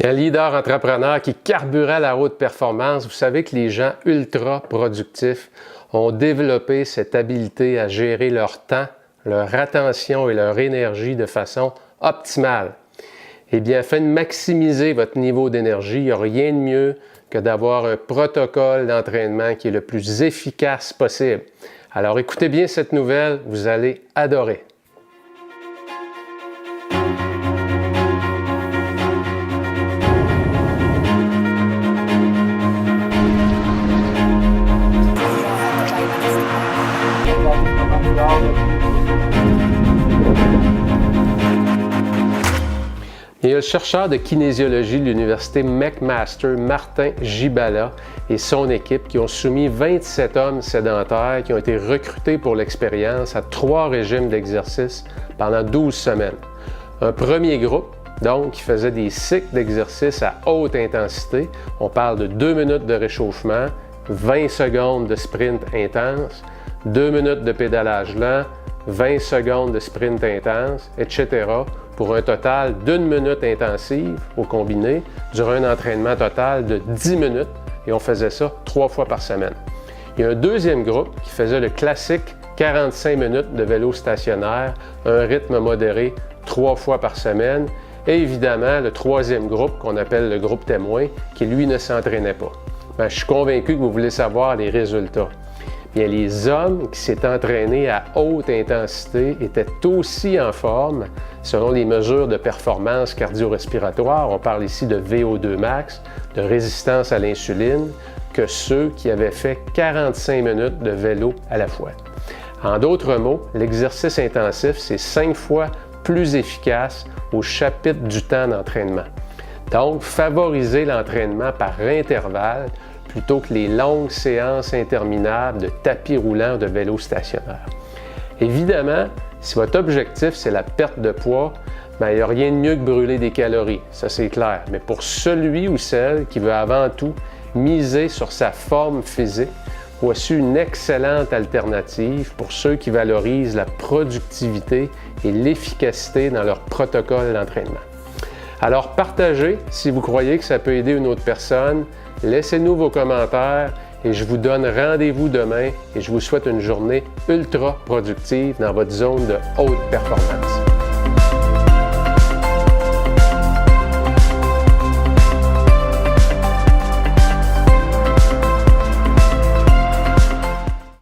Un leader entrepreneur qui carburait la haute performance, vous savez que les gens ultra productifs ont développé cette habileté à gérer leur temps, leur attention et leur énergie de façon optimale. Eh bien, afin de maximiser votre niveau d'énergie, il n'y a rien de mieux que d'avoir un protocole d'entraînement qui est le plus efficace possible. Alors écoutez bien cette nouvelle, vous allez adorer. Il y a le chercheur de kinésiologie de l'université McMaster, Martin Gibala, et son équipe qui ont soumis 27 hommes sédentaires qui ont été recrutés pour l'expérience à 3 régimes d'exercice pendant 12 semaines. Un premier groupe, donc, qui faisait des cycles d'exercice à haute intensité. On parle de 2 minutes de réchauffement, 20 secondes de sprint intense, 2 minutes de pédalage lent, 20 secondes de sprint intense, etc., pour un total d'1 minute intensive au combiné, durant un entraînement total de 10 minutes, et on faisait ça 3 fois par semaine. Il y a un deuxième groupe qui faisait le classique 45 minutes de vélo stationnaire, un rythme modéré 3 fois par semaine, et évidemment le troisième groupe qu'on appelle le groupe témoin, qui lui ne s'entraînait pas. Bien, je suis convaincu que vous voulez savoir les résultats. Bien, les hommes qui s'étaient entraînés à haute intensité étaient aussi en forme, selon les mesures de performance cardio-respiratoire, on parle ici de VO2 max, de résistance à l'insuline, que ceux qui avaient fait 45 minutes de vélo à la fois. En d'autres mots, l'exercice intensif, c'est 5 fois plus efficace au chapitre du temps d'entraînement. Donc, favoriser l'entraînement par intervalle plutôt que les longues séances interminables de tapis roulant de vélo stationnaire. Évidemment, si votre objectif c'est la perte de poids, bien, il n'y a rien de mieux que brûler des calories, ça c'est clair. Mais pour celui ou celle qui veut avant tout miser sur sa forme physique, voici une excellente alternative pour ceux qui valorisent la productivité et l'efficacité dans leur protocole d'entraînement. Alors partagez si vous croyez que ça peut aider une autre personne. Laissez-nous vos commentaires et je vous donne rendez-vous demain et je vous souhaite une journée ultra productive dans votre zone de haute performance.